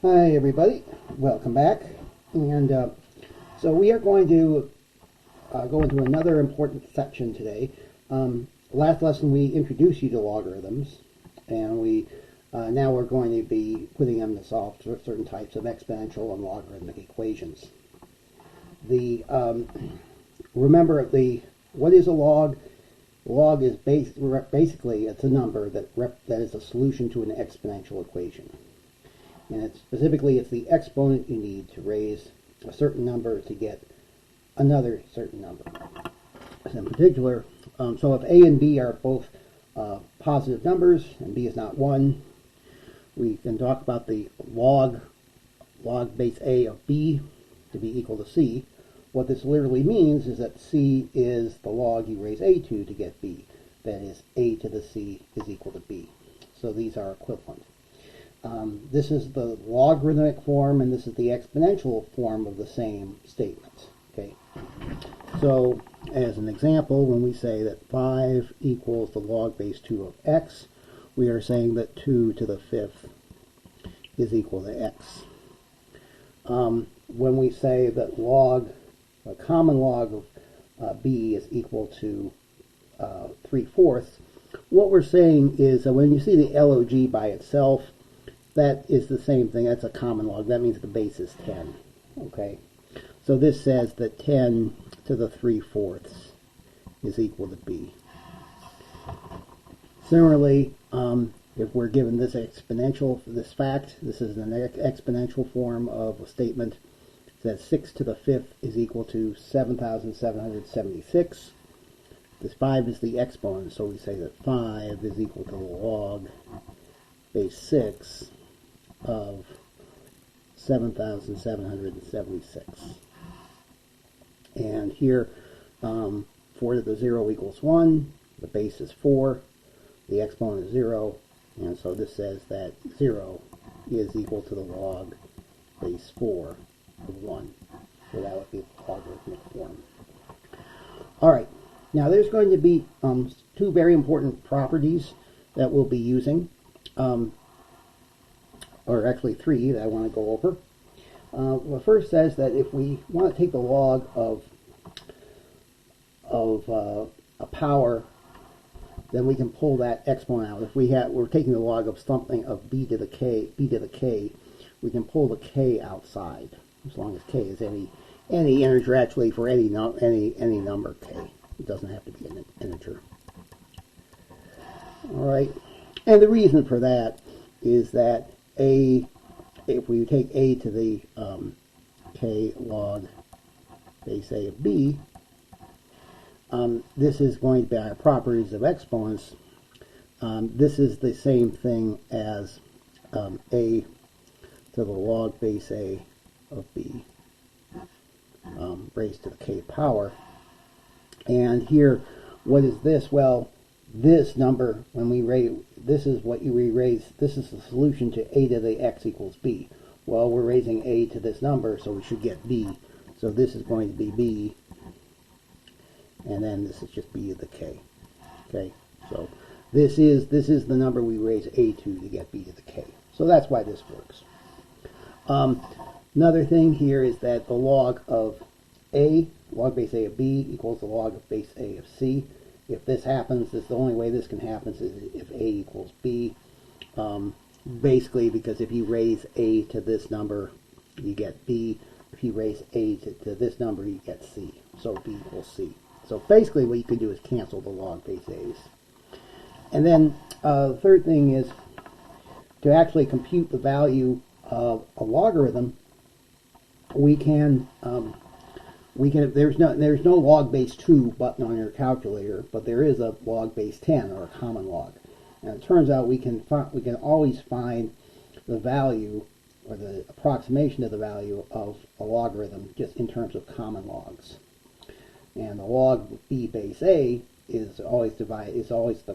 Hi everybody, welcome back. And so we are going to go into another important section today. Last lesson we introduced you to logarithms, and now we're going to be putting them to solve certain types of exponential and logarithmic equations. Remember what is a log? Log is basically it's a number that is a solution to an exponential equation. And it's the exponent you need to raise a certain number to get another certain number. In particular, so if A and B are both positive numbers and B is not 1, we can talk about the log base A of B to be equal to C. What this literally means is that C is the log you raise A to get B. That is, A to the C is equal to B. So these are equivalent. This is the logarithmic form, and this is the exponential form of the same statement. Okay. So, as an example, when we say that 5 equals the log base 2 of x, we are saying that 2 to the 5th is equal to x. When we say that a common log of b is equal to 3/4, what we're saying is that when you see the log by itself, that is the same thing. That's a common log. That means the base is 10. Okay? So this says that 10 to the 3/4 is equal to b. Similarly, if we're given this fact, this is an exponential form of a statement that 6 to the 5th is equal to 7,776. This 5 is the exponent, so we say that 5 is equal to the log base 6 of 7,776. And here, 4 to the 0 equals 1, the base is 4, the exponent is 0, and so this says that 0 is equal to the log base 4 of 1. So that would be the logarithmic form. Alright, now there's going to be two very important properties that we'll be using. Or actually 3 that I want to go over. The first says that if we want to take the log of a power, then we can pull that exponent out. If we're taking the log of something of b to the k, we can pull the k outside as long as k is any integer actually for any number k. It doesn't have to be an integer. All right, and the reason for that is that if we take a to the k log base a of b, this is going to be our properties of exponents. This is the same thing as a to the log base a of b raised to the k power. And here, what is this? Well, this number, when we raise, this is what you re-raise, this is the solution to a to the x equals b. Well, we're raising a to this number, so we should get b. So this is going to be b, and then this is just b to the k. Okay, so this is the number we raise a to get b to the k. So that's why this works. Another thing here is that the log of a, log base a of b, equals the log of base a of c. If this happens, the only way this can happen is if a equals b. Basically, because if you raise a to this number, you get b. If you raise a to this number, you get c. So b equals c. So basically what you can do is cancel the log base a's. And then the third thing is to actually compute the value of a logarithm, there's no log base 2 button on your calculator, but there is a log base 10 or a common log. And it turns out we can always find the value or the approximation of the value of a logarithm just in terms of common logs. And the log of b base a is always the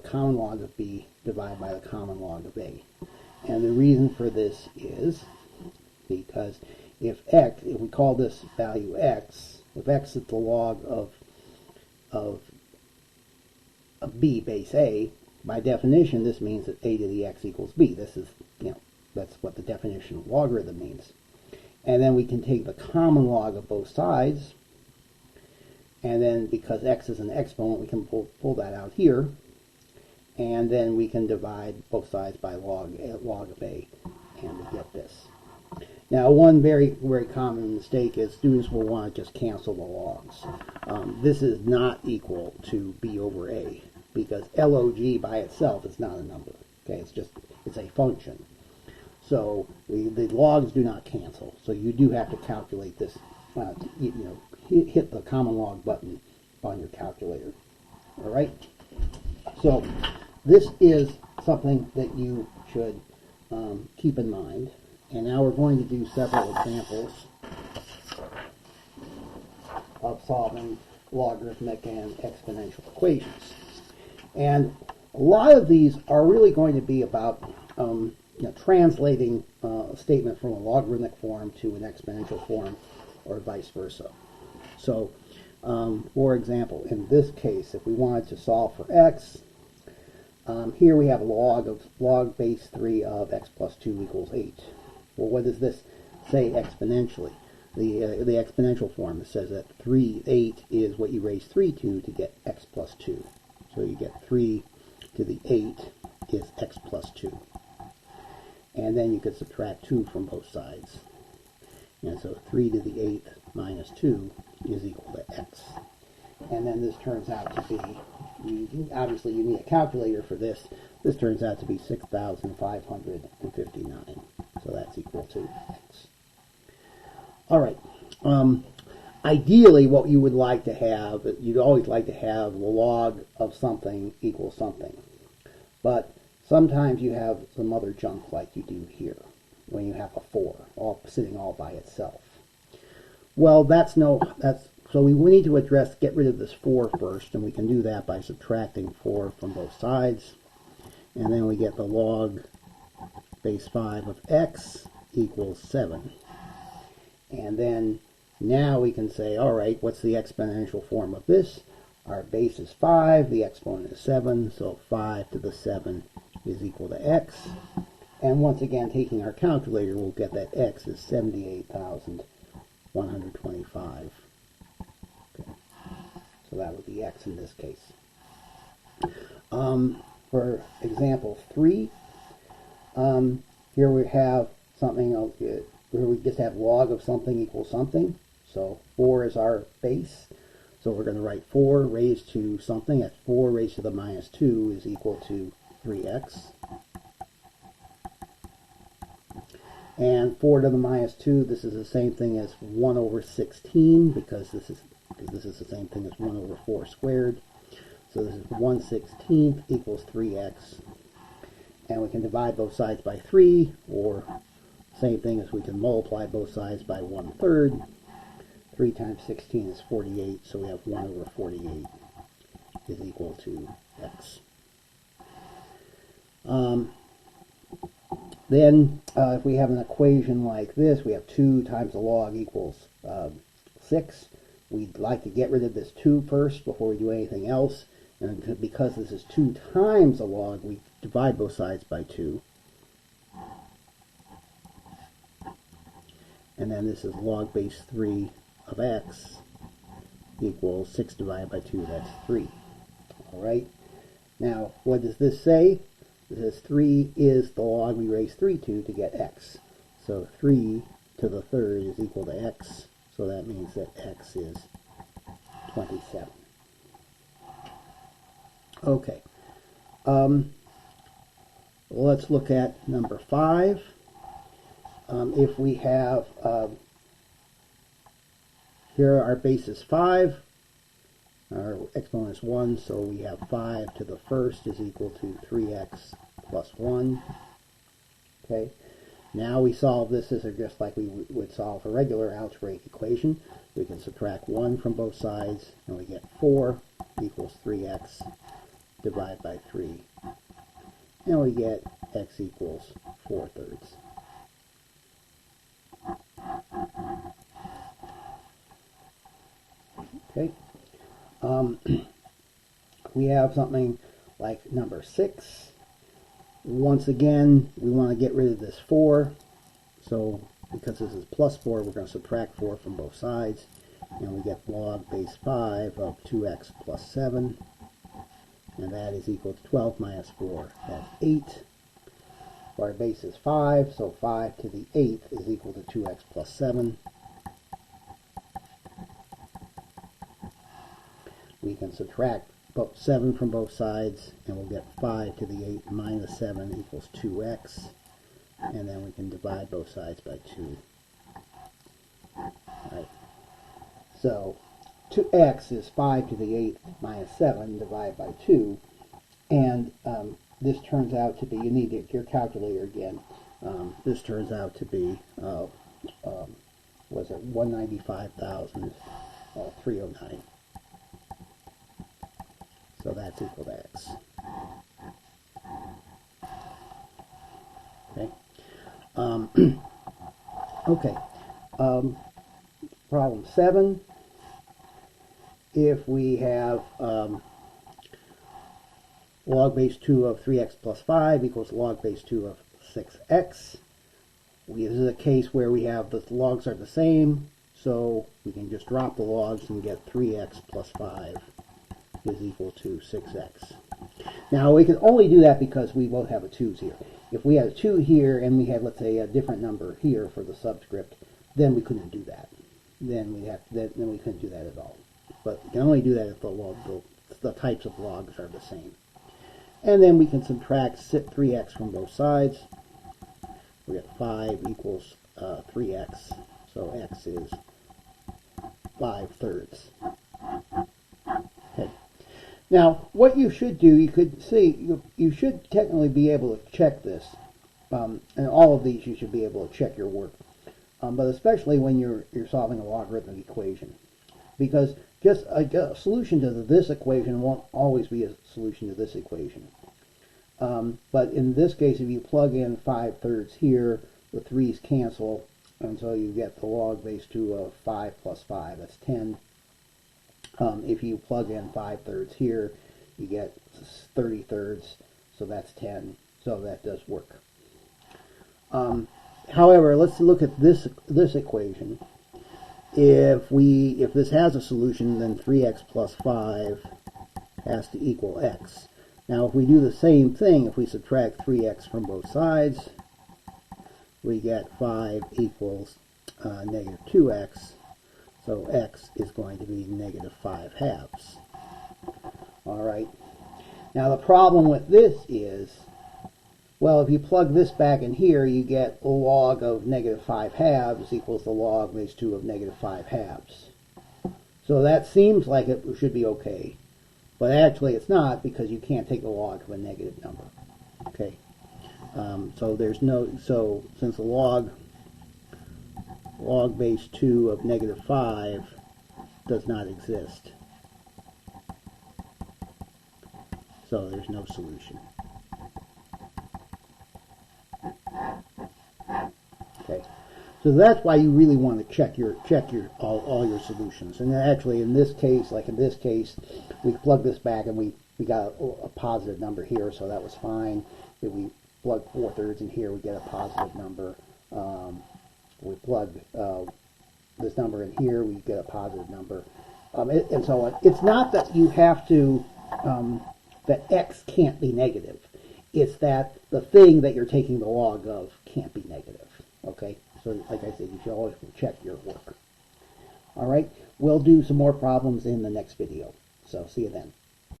common log of b divided by the common log of a. And the reason for this is because if we call this value x, if x is the log of b base a, by definition this means that a to the x equals b. This is, that's what the definition of logarithm means. And then we can take the common log of both sides, and then because x is an exponent, we can pull that out here, and then we can divide both sides by log of a, and we get this. Now, one very, very common mistake is students will want to just cancel the logs. This is not equal to b over a, because log by itself is not a number. Okay, it's a function. So the logs do not cancel. So you do have to calculate this. Hit the common log button on your calculator. All right. So this is something that you should keep in mind. And now we're going to do several examples of solving logarithmic and exponential equations. And a lot of these are really going to be about translating a statement from a logarithmic form to an exponential form, or vice versa. So, for example, in this case, if we wanted to solve for x, here we have log base 3 of x plus 2 equals 8. Well, what does this say exponentially? The exponential form, it says that 8 is what you raise 3 to get x plus 2. So you get 3 to the 8 is x plus 2. And then you could subtract 2 from both sides. And so 3 to the 8th minus 2 is equal to x. And then this turns out to be, obviously you need a calculator for this. This turns out to be 6,559. So that's equal to x. All right. Ideally, what you would like to have, you'd always like to have the log of something equal something. But sometimes you have some other junk like you do here, when you have a 4, sitting all by itself. Well, so we need to get rid of this 4 first, and we can do that by subtracting 4 from both sides. And then we get the log base 5 of x equals 7. And then now we can say, all right, what's the exponential form of this? Our base is 5, the exponent is 7, so 5 to the 7 is equal to x. And once again, taking our calculator, we'll get that x is 78,125. Okay. So that would be x in this case. For example 3, here we have something where we just have log of something equals something. So 4 is our base. So we're going to write 4 raised to something. At 4 raised to the minus 2 is equal to 3x. And 4 to the minus 2, this is the same thing as 1 over 16, because this is the same thing as 1 over 4 squared. So this is 1/16 equals 3x. And we can divide both sides by 3, or same thing as we can multiply both sides by 1/3. 3 times 16 is 48, so we have 1 over 48 is equal to x. Then, if we have an equation like this, we have 2 times the log equals 6. We'd like to get rid of this 2 first before we do anything else. And because this is 2 times the log, we divide both sides by 2. And then this is log base 3 of x equals 6 divided by 2, that's 3. All right. Now, what does this say? It says 3 is the log we raise 3 to get x. So 3 to the third is equal to x. So that means that x is 27. Okay. Let's look at number 5. If we have, here our base is 5. Our exponent is 1, so we have 5 to the first is equal to 3x plus 1. Okay. Now we solve this as just like we would solve a regular algebraic equation. We can subtract 1 from both sides, and we get 4 equals 3x divided by 3. And we get x equals 4/3. Okay. We have something like number 6. Once again, we want to get rid of this 4. So because this is plus 4, we're going to subtract 4 from both sides, and we get log base 5 of 2x plus 7, and that is equal to 12 minus 4. That's 8. Our base is 5, so 5 to the 8th is equal to 2x plus 7. We can subtract 7 from both sides, and we'll get 5 to the 8 minus 7 equals 2x. And then we can divide both sides by 2. Right. So 2x is 5 to the 8th minus 7 divided by 2. And this turns out to be, you need your calculator again. This turns out to be, was it 195,309. So that's equal to x. Okay. Okay. Problem 7. If we have log base 2 of 3x plus 5 equals log base 2 of 6x. This is a case where we have the logs are the same, so we can just drop the logs and get 3x plus 5 is equal to 6x. Now we can only do that because we both have a 2's here. If we had a 2 here and we had, let's say, a different number here for the subscript, then we couldn't do that. Then we couldn't do that at all. But we can only do that if the types of logs are the same. And then we can subtract 3x from both sides. We get 5 equals 3x, so x is 5/3. Okay. Now, what you should do, you could see, you should technically be able to check this. And all of these you should be able to check your work. But especially when you're solving a logarithmic equation. Because just a solution to this equation won't always be a solution to this equation. But in this case, if you plug in 5/3 here, the 3's cancel, and so you get the log base 2 of 5 plus 5, that's 10. If you plug in 5/3 here, you get 30/3, so that's 10. So that does work. However, let's look at this equation. If this has a solution, then 3x plus 5 has to equal x. Now, if we do the same thing, if we subtract 3x from both sides, we get 5 equals negative 2x. So x is going to be negative 5/2. All right. Now, the problem with this is, well, if you plug this back in here, you get the log of negative 5/2 equals the log base 2 of negative 5/2. So that seems like it should be okay. But actually it's not, because you can't take the log of a negative number. Okay. So since the log base 2 of negative 5 does not exist, so there's no solution. Okay, so that's why you really want to check all your solutions. And actually, in this case, we plug this back and we got a positive number here, so that was fine. If we plug 4/3 in here, we get a positive number. We plug this number in here, we get a positive number, and so on. It's not that you have to that x can't be negative. It's that the thing that you're taking the log of can't be negative. Okay, so like I said, you should always check your work. All right, we'll do some more problems in the next video. So see you then.